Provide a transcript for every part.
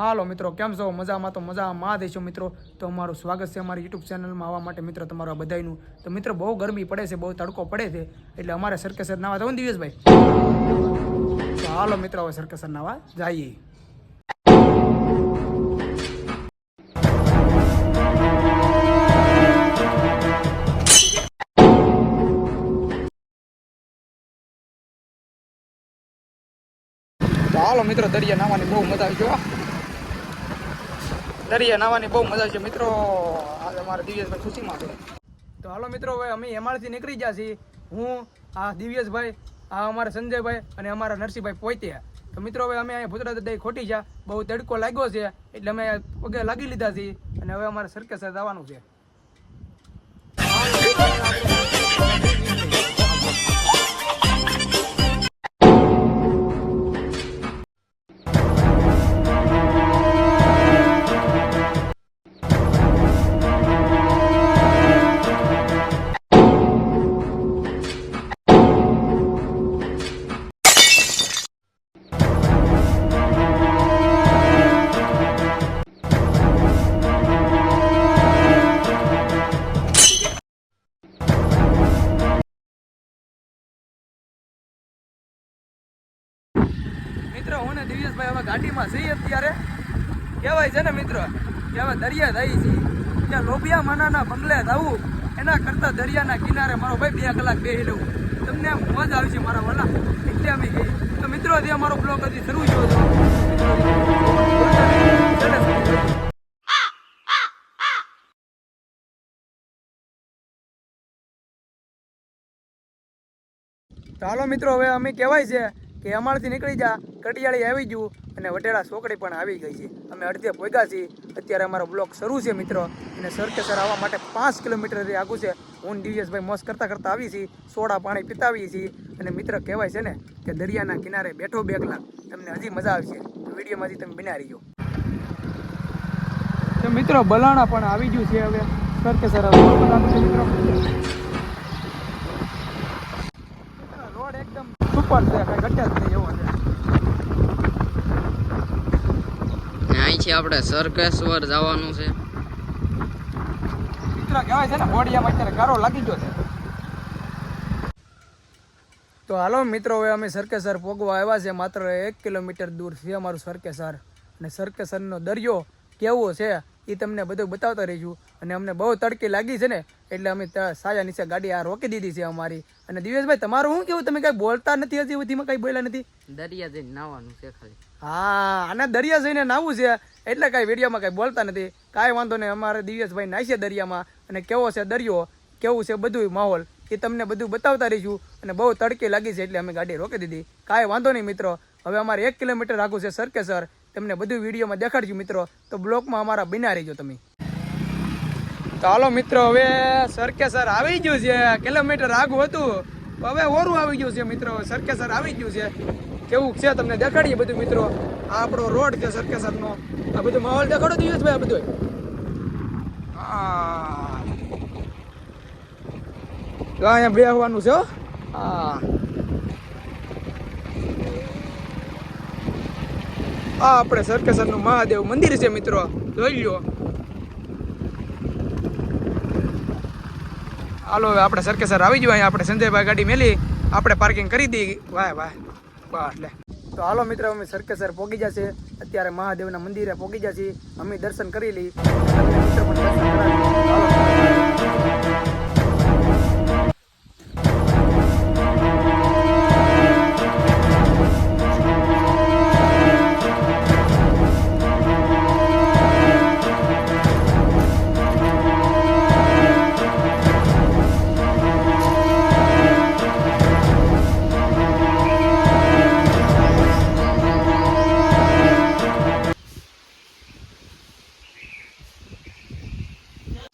હાલો મિત્રો, કેમ છો? મજામાં તો મજામાં દેશો મિત્રો. તો અમારું સ્વાગત છે અમારી યુટ્યુબ ચેનલમાં આવવા માટે મિત્રો તમારું આ બધાયનું. તો મિત્રો બહુ ગરમી પડે છે, બહુ તડકો પડે છે, એટલે અમારે સરકેસર નાવા જવું ને દિવેશભાઈ. તો હાલો મિત્રો, હવે સરકેસર નાવા જઈએ. તો હાલો મિત્રો, દરિયા નાવાની બહુ મજા આવી છે. દરિયા નાવાની બહુ મજા છે મિત્રો. આજે અમારા દિવ્યેશભાઈ ખુશીમાં છે. તો હાલો મિત્રો, હવે અમે એમાળથી નીકળી ગયા છીએ. હું, આ દિવ્યેશભાઈ, આ અમારા સંજયભાઈ અને અમારા નરસિંહભાઈ પોઈતે. તો મિત્રો, હવે અમે અહીંયા ભૂતરા દઈ ખોટી ગયા, બહુ તડકો લાગ્યો છે એટલે અમે પગે લાગી લીધા છીએ અને હવે અમારે સરકેસર જવાનું છે. મિત્રો, હું ને દિવ્યેશભાઈ હવે ગાડીમાં છીએ. અત્યારે કહેવાય છે ને મિત્રો કે હવે દરિયા થઈ છે ત્યાં લોબિયા માનાના બંગલે જવું એના કરતાં દરિયાના કિનારે મારો ભાઈ 2 કલાક બેસી લઉં. તમને મજા આવશે મારા વાલા, એટલે અમે ગઈ. તો મિત્રો, હજી અમારો બ્લોગ હજી શરૂ થયો છે. ચાલો મિત્રો, હવે અમે કહેવાય છે કે અમારથી નીકળી જા, કટિયાળી આવી ગયું અને વઢેડા સોકડી પણ આવી ગઈ છે. અમે અડધે પહોંચ્યા છીએ. અત્યારે અમારો બ્લોક શરૂ છે મિત્રો. અને સરકેસર આવવા માટે 5 કિલોમીટર આગું છે. હું દિવ્યેશભાઈ મોજ કરતાં કરતાં આવી છીએ, સોડા પાણી પીતાવીએ છીએ. અને મિત્ર, કહેવાય છે ને કે દરિયાના કિનારે બેઠો 2 કલાક તમને હજી મજા આવશે. વિડીયોમાં હજી તમે બિના રહીજો. તો મિત્રો, બલાણા પણ આવી ગયું છે. હવે સરકેસર મિત્રો રોડ એકદમ સુપર છે, કઈ ઘટ્યા જ નહીં એવો છે. અહીંથી આપણે સરકેશ્વર જવાનું છે. મિત્રો, કહેવાય છે ને ઘોડિયામાં અત્યારે ગારો લાગી ગયો છે. તો હાલો મિત્રો, હવે અમે સરકેસર પોગવા આવ્યા છે. માત્ર 1 કિલોમીટર દૂર છે અમારું સરકેસર. અને સરકેસરનો દરિયો કેવો છે એ તમને બધું બતાવતા રહીશું. અને અમને બહુ તડકી લાગી છે ને એટલે અમે સાયા નીચે ગાડી આ રોકી દીધી છે અમારી. અને દિવેશભાઈ, તમારું શું કેવું? તમે કઈ બોલતા નથી, હજી સુધીમાં કઈ બોલ્યા નથી. દરિયા જઈને નાવાનું છે ખાલી. હા, અને દરિયા જઈને નાવું છે એટલે કઈ વિડીયોમાં કઈ બોલતા નથી. કાંઈ વાંધો નહીં, અમારે દિવ્યેશભાઈ નાહશે દરિયામાં. અને કેવો છે દરિયો, કેવું છે બધું માહોલ એ તમને બધું બતાવતા રહીશું. અને બહુ તડકી લાગી છે એટલે અમે ગાડી રોકી દીધી. કાંઈ વાંધો નહીં મિત્રો, હવે અમારે 1 કિલોમીટર આગું છે સરકેસર. તમને બધું વિડીયોમાં દેખાડશું મિત્રો. તો બ્લોકમાં અમારા બિના રહીજો તમે. તો હાલો મિત્રો, હવે સરકેસર આવી ગયું છે. કિલોમીટર આગું હતું, હવે ઓરું આવી ગયું છે મિત્રો. સરકેસર આવી ગયું છે. કેવું છે તમને દેખાડીએ બધું મિત્રો. આ આપણો રોડ છે સરકેસરનો. આ બધું માહોલ દેખાડો દિવેશભાઈ. આ બધું હા, અહીંયા બેસવાનું છે. હા, આ આપણે સરકેસરનું મહાદેવ મંદિર છે મિત્રો, જોઈ લો. હાલો, હવે આપણે સરકેસર આવી ગયું. અહીંયા આપણે સંજયભાઈ ગાડી મેલી આપણે પાર્કિંગ કરી દી. વાહ વાહ વાહ. એટલે તો હાલો મિત્રો, અમે સરકેસર પહોંચી જશે. અત્યારે મહાદેવના મંદિરે પહોંચી જશે. અમે દર્શન કરી લઈ. મિત્રો પણ દર્શન કરાવી.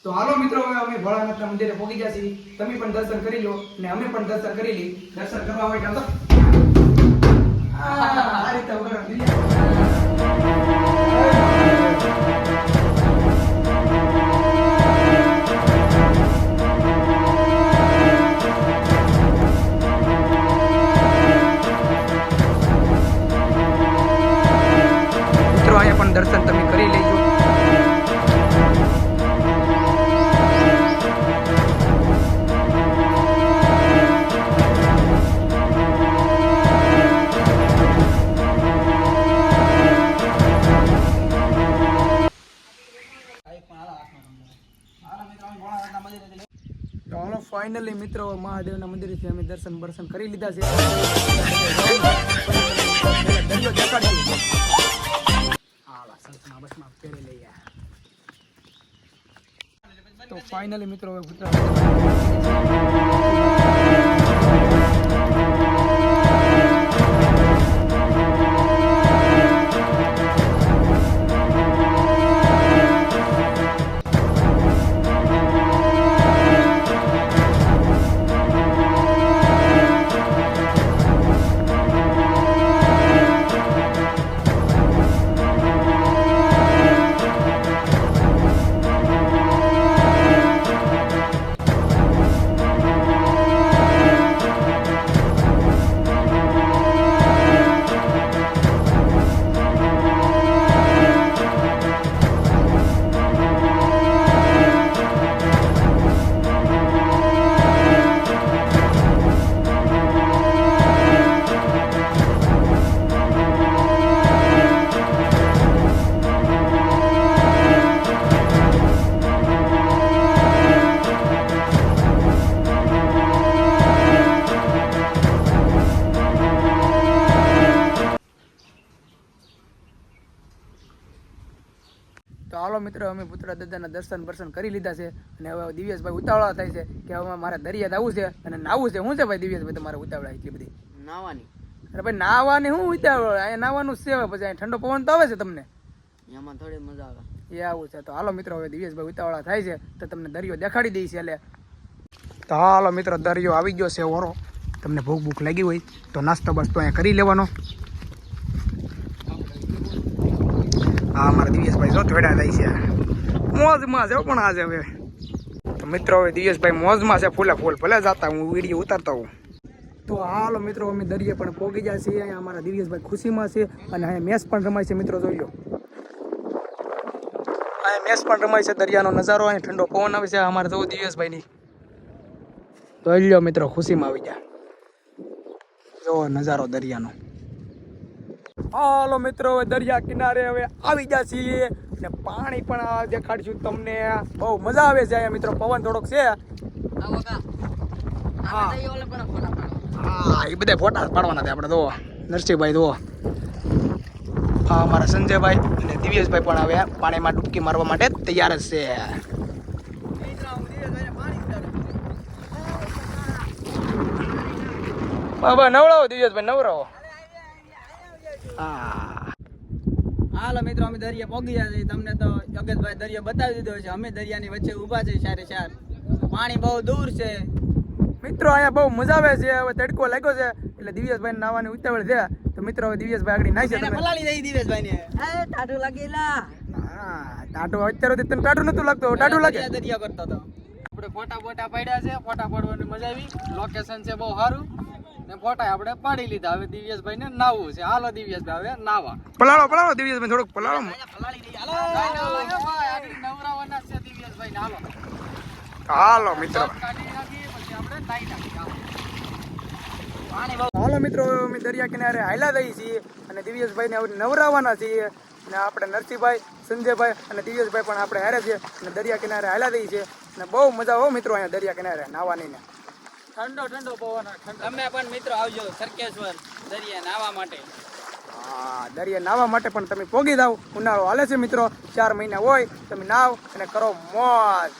તો હાલો મિત્રો, હવે અમે ભોળાનાથના મંદિરે પહોંચી ગયા છીએ. તમે પણ દર્શન કરી લો અને અમે પણ દર્શન કરી લઈ. દર્શન કરવા હોય તો આ રીતે મિત્રો, અહીંયા પણ દર્શન ફાઇનલી મિત્રો મહાદેવના મંદિરેથી અમે દર્શન બર્શન કરી લીધા છે. દરિયો દેખાડ્યો. હાલા સંતના બસમાં પેરી લઈ ગયા. તો ફાઇનલી મિત્રો હવે તો હાલો મિત્રો અમે પુતળા દાદાના દર્શન બર્શન કરી લીધા છે અને હવે દિવ્યેશભાઈ ઉતાવળા થાય છે કે હવે મારે દરિયા જવું છે અને નાવું છે. શું છે ભાઈ દિવ્યેશભાઈ તમારે ઉતાવળા એટલી બધી? નાવાની. અરે ભાઈ નાવાની શું ઉતાવળ? અહીંયા નાવાનું છે પછી અહીંયા ઠંડો પવન તો આવે છે તમને? એમાં થોડી મજા આવે. એ આવું છે. તો હાલો મિત્રો હવે દિવ્યેશભાઈ ઉતાવળા થાય છે તો તમને દરિયો દેખાડી દઈશ. એટલે તો હાલો મિત્રો દરિયો આવી ગયો છે ઓરો. તમને ભૂખ લાગી હોય તો નાસ્તો બસ્તો અહીંયા કરી લેવાનો. હા મારા દિવ્યેશભાઈ જો થોડા થાય છે મોજમાં છે પણ આજે હવે તો મિત્રો હવે દિવ્યેશભાઈ મોજમાં છે ફૂલે ફૂલ. ભલે જતા હું વિડીયો ઉતારતા હોઉં. તો હાલો મિત્રો અમે દરિયે પણ પહોંચી જાય છે. અહીંયા અમારા દિવ્યેશભાઈ ખુશીમાં છે અને અહીંયા મેચ પણ રમાય છે. મિત્રો જોઈ લો અહીંયા મેચ પણ રમાય છે. દરિયાનો નજારો અહીંયા ઠંડો પવન આવે છે અમારે જવું દિવ્યેશભાઈની. જોઈ લો મિત્રો ખુશીમાં આવી જાય. જો નજારો દરિયાનો. હાલો મિત્રો હવે દરિયા કિનારે હવે આવી ગયા છીએ ને પાણી પણ દેખાડીશું તમને. બહુ મજા આવે છે અહીંયા મિત્રો. પવન થોડોક છે. હા એ બધા ફોટા પાડવાના છે આપણે. તો નરસિંહભાઈ તો હા અમારા સંજયભાઈ અને દિવ્યેશભાઈ પણ હવે પાણીમાં ડૂબકી મારવા માટે તૈયાર જ છે. બાબા નવડાવો દિવ્યેશભાઈ નવડાવો. હાલો મિત્રો અમે દરિયા પહોંચી ગયા છીએ. તમને તો યોગેશભાઈ દરિયો બતાવી દીધો છે. અમે દરિયાની વચ્ચે ઊભા છે ચારે ચાર. પાણી બહુ દૂર છે મિત્રો. અહીંયા બહુ મજા આવે છે. હવે તડકો લાગ્યો છે એટલે દિવ્યેશભાઈ નાવાની ઉતાવળ છે. તો મિત્રો હવે દિવ્યેશભાઈ આગળ નાઈ છે. પલાળી દઈ દિવ્યેશભાઈ ને. ટાઢું લાગેલા. હા ટાઢું અત્યારે તને ટાઢું નતું લાગતું. ટાઢું લાગે દરિયા કરતો હતો. આપણે ફોટા બોટા પાડ્યા છે. ફોટા પાડવાની મજા આવી. લોકેશન છે બહુ સારું ને ફોટા આપણે પાડી લીધા. હવે દિવ્યેશભાઈ ને નાવું છે. હાલો દિવ્યેશભાઈ હવે નાવા. પલાળો પલાળો દિવ્યેશભાઈ થોડુંક પલાળો. નવરાવાના છે દિવ્યેશભાઈ. હાલો હાલો મિત્રો. હાલો મિત્રો અમે દરિયા કિનારે હાલ્યા જઈએ છીએ અને દિવ્યેશભાઈ ને હવે નવરાવાના છીએ. અને આપણે નરસિંહભાઈ, સંજયભાઈ અને દિવ્યેશભાઈ પણ આપણે હારે છે અને દરિયા કિનારે હાલ્યા જઈએ છીએ. અને બહુ મજા હો મિત્રો અહીંયા દરિયા કિનારે નાવાની ને. ઠંડો ઠંડો પવન. તમે પણ મિત્રો આવજો સરકેશ્વર દરિયા નાવા માટે. હા દરિયા નાવા માટે પણ તમે પોગી જાવ. ઉનાળો હાલે છે મિત્રો. 4 મહિના હોય તમે નાવ અને કરો મોજ.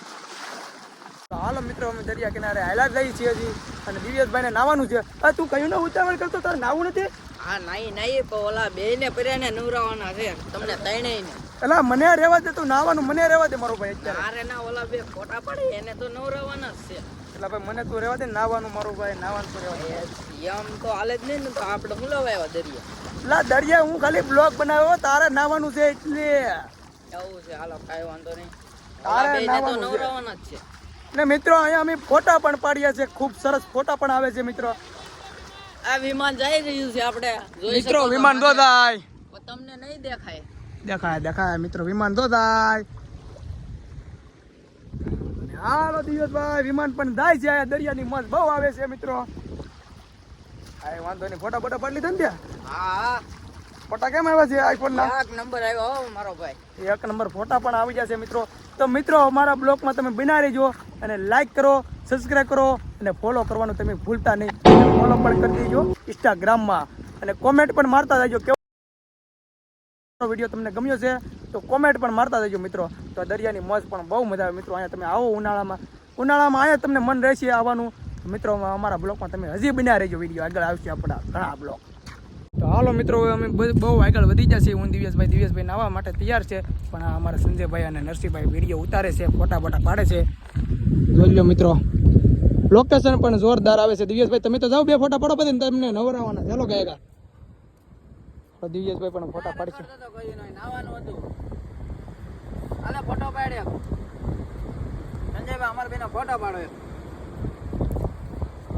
તો હાલો મિત્રો અમે દરિયા કિનારે હાલ્યા જઈએ છીએ હજી અને દિવ્યેશભાઈ ને નાવાનું છે. તું કયું ને ઉતાવળ કરતો તારે નાવું નથી? હા નહીં પણ ઓલા બે ને પર્યાને નવરાવાના છે તમને ત્રણેય ને. એટલે મને રહેવા દે. તું નાવાનું મને રહેવા દે મારો ભાઈ અત્યારે. મારે ના ઓલા બે ફોટા પડે એને તો નવરાવાના જ છે. એટલે ભાઈ મને તું રહેવા દે. નાવાનું મારું ભાઈ નાવાનું તો રહેવા દે. એમ તો હાલે જ નહીં ને. તો આપણે હું લવાયા દરિયા. એટલે દરિયા હું ખાલી બ્લોગ બનાવ્યો. તારે નાવાનું છે એટલે એવું છે. હાલો કાંઈ વાંધો નહીં. તારે તો નાવાનું છે. નવરાવાના જ છે. ને મિત્રો અહીંયા અમે ફોટા પણ પાડ્યા છે. ખૂબ સરસ ફોટા પણ આવે છે મિત્રો. આ વિમાન જઈ રહ્યું છે. આપણે જોઈ મિત્રો શકો છો. વિમાન દો થાય. પણ તમને નહીં દેખાય. દેખાય દેખાય મિત્રો વિમાન દો થાય. હાલો દિવ્યેશભાઈ વિમાન પણ જાય છે. અહીંયા દરિયાની મસ્ત બહુ આવે છે મિત્રો. હા વાંધો નહીં. ફોટા બોટા પાડી લીધા ને ત્યાં? હા ફોટા કેમ આવ્યા છે આઈફોન ના? એક નંબર આવ્યો હો મારો ભાઈ. 1 નંબર ફોટા પણ આવી જશે મિત્રો. તો મિત્રો અમારા બ્લોગમાં તમે બના રહેજો અને લાઈક કરો સબસ્ક્રાઈબ કરો અને ફોલો કરવાનું તમે ભૂલતા નહીં. ફોલો પણ કરી દેજો ઇન્સ્ટાગ્રામમાં અને કોમેન્ટ પણ મારતા જજો. કેવો વિડીયો તમને ગમ્યો છે તો કોમેન્ટ પણ મારતા જજો મિત્રો. તો દરિયાની મોજ પણ બહુ મજા આવે મિત્રો. અહીંયા તમે આવો ઉનાળામાં અહીંયા તમને મન રહેશે આવવાનું મિત્રો. અમારા બ્લોગમાં તમે હજી બન્યા રહેજો. વિડીયો આગળ આવશે આપણા ઘણા બ્લોગ. તો હાલો મિત્રો અમે બહુ આગળ વધી જશે. હું દિવ્યેશભાઈ નાવા માટે તૈયાર છે, પણ અમારા સંજયભાઈ અને નરસિંહભાઈ વિડીયો ઉતારે છે, ફોટા પાડે છે. જોઈ લો મિત્રો, લોકેશન પણ જોરદાર આવે છે. દિવ્યેશભાઈ તમે તો જાઓ, 2 ફોટા પાડો, પછી તમને નવરાવાના. ચાલો ગાયગા. તો દિવ્યેશભાઈ પણ ફોટા પાડશે. ફોટો પાડ્યો સંજયભાઈ, અમારા બેના ફોટા પાડો.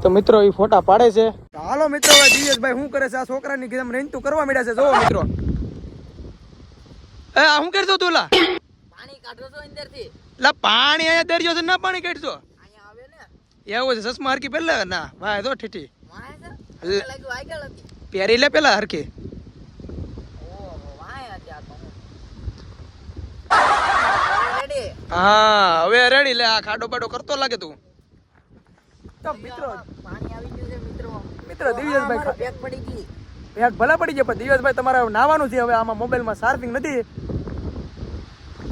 તો મિત્રો એ ફોટા પાડે છે. હાલો મિત્રો, હવે દિવ્યેશભાઈ શું કરે છે? આ છોકરાની જેમ રેન્ટુ કરવા મળ્યા છે. જોવો મિત્રો, આ શું કરશો તું? લા પાણી કાઢો છો અંદરથી? લા પાણી અહીંયા દરિયો છે, ના પાણી કાઢશો? અહીંયા આવે ને એવું છે. ચશ્મા હરકી પહેલા ના વાય તો ઠીઠી વાય છે લાગ્યું આગળ હતી પહેરી લે પેલા હરકી. ઓહો વાય હતી આ તો રેડી. હા હવે રેડી. લે આ ખાડો બાડો કરતો લાગે તું. તો મિત્રો પાણી આવી ગયું છે મિત્રો દિવ્યેશભાઈ બેગ પડી ગઈ. બેગ ભલા પડી જાય, પણ દિવ્યેશભાઈ તમારે નાવાનું છે. હવે આમાં મોબાઈલમાં ચાર્જિંગ નથી.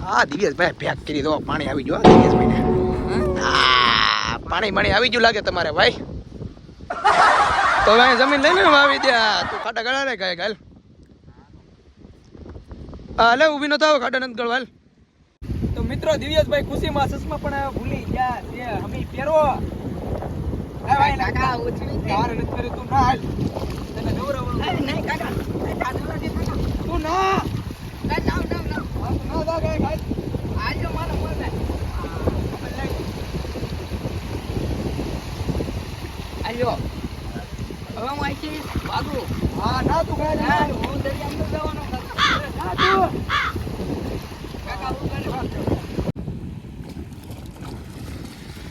હા દિવ્યેશભાઈ બેગ કરી દો. પાણી આવી ગયું દિવ્યેશભાઈને. પાણી આવી ગયું લાગે તમારે ભાઈ. તો હવે જમીન લઈને વાવી દે. તું ખાડા ગળા રે ગાય ગાલ. હાલે ઊભી ન થાવ, ખાડા નથી ગળવાલ. તો મિત્રો દિવ્યેશભાઈ ખુશીમાં ચશ્મા પણ ભૂલી ગયા છે. હમી પહેરો. એ ભાઈ કાકા ઉછળી તારે નથી કર્યું, તું ના હાલ. તને નવરાવવાનું. નહીં કાકા તું ના જાવ ના જા ગાય ગાલ. આજો મારો બોલે આજો. હવે હું અહીંથી ભાગું. હા ના તું ગાય ના. હું દરિયામાં જવાનો ના તું. કાકા હું કરે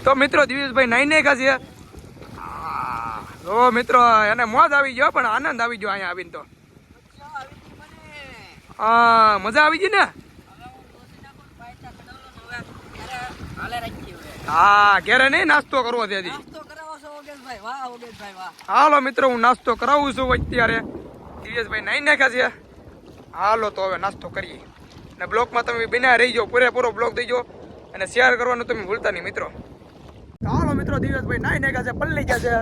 તો મિત્રો દિવ્યેશભાઈ નાઈને ખાશે. જો મિત્રો એને મોજ આવી ગયો, પણ આનંદ આવી ગયો અહીંયા આવીને. તો હા મજા આવી ગઈ ને. હા ઘેરે નહીં નાસ્તો કરવો છે હજી. હાલો મિત્રો હું નાસ્તો કરાવું છું અત્યારે. દિવ્યેશભાઈ નાઈ નાખ્યા છે. હાલો તો હવે નાસ્તો કરીએ. અને બ્લોગમાં તમે બન્યા રહી જાઓ, પૂરેપૂરો બ્લોગ દઈ જાઓ અને શેર કરવાનું તમે ભૂલતા નહીં મિત્રો. હાલો મિત્રો દિવ્યેશભાઈ નાઈ નાખ્યા છે, પલ્લી ગયા છે.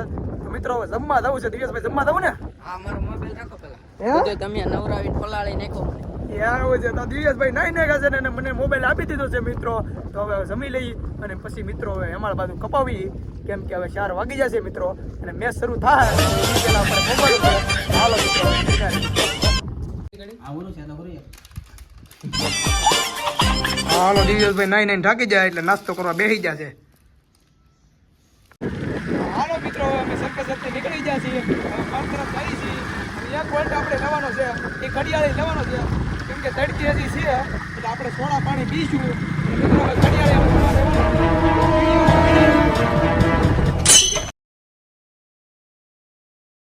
મિત્રો હવે જમવા જવું છે. દિવ્યેશભાઈ જમવા જવું ને? હા મારો મોબાઈલ રાખો પેલા. તો તમે નવરાવીને પલાળી નાખો. એવું છે. તો દિવ્યેશભાઈ નાઈ નાખ્યા છે ને એને મને મોબાઈલ આપી દીધો છે મિત્રો. તો હવે જમી લઈ અને પછી મિત્રો હવે અમારા બાજુ કપાવી, કેમ કે હવે 4 વાગી જશે મિત્રો અને મેચ શરૂ થાય પેલા આપણે મોબાઈલ છે. હાલો મિત્રો હાલો દિવ્યેશભાઈ નાઈ થાકી જાય એટલે નાસ્તો કરવા બેસી જશે. હાલો મિત્રો અમે સરખે નીકળી ગયા છીએ. હવે ઘર તરફ જઈએ છીએ. અને એક પોઈન્ટ આપણે લેવાનો છે, એ ઘડિયાળે લેવાનો છે, કેમ કે તડકી હજી છે એટલે આપણે સોડા પાણી પીશું. મિત્રો હવે ઘડિયાળે